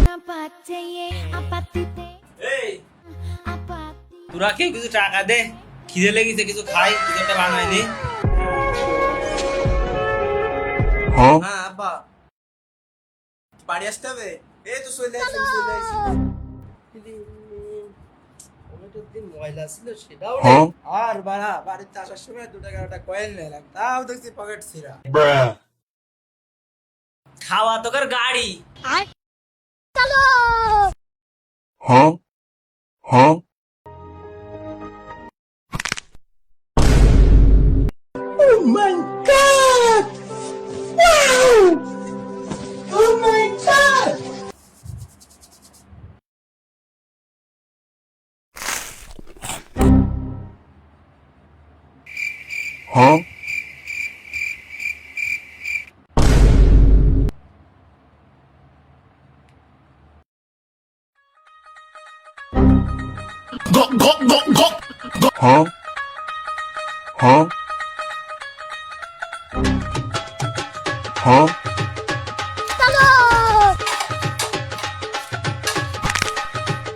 এই তোরা কেউ কিছু টাকা দে, খিদে লেগেছে, কিছু খাই, কিছু একটা বানাইনি। হ্যাঁ আব্বা, বাড়ি আসতে হবে। এই তো চলে আসছি, চলে আসছি। অনেকদিন ময়লা ছিল সেটাও নেই। আর বাড়া বাড়িতে আসার সময় 2 টাকার একটা কয়েন নিলাম, তাও দেখছি পকেট ছিঁড়া। খাওয়া তোকার গাড়ি। Huh?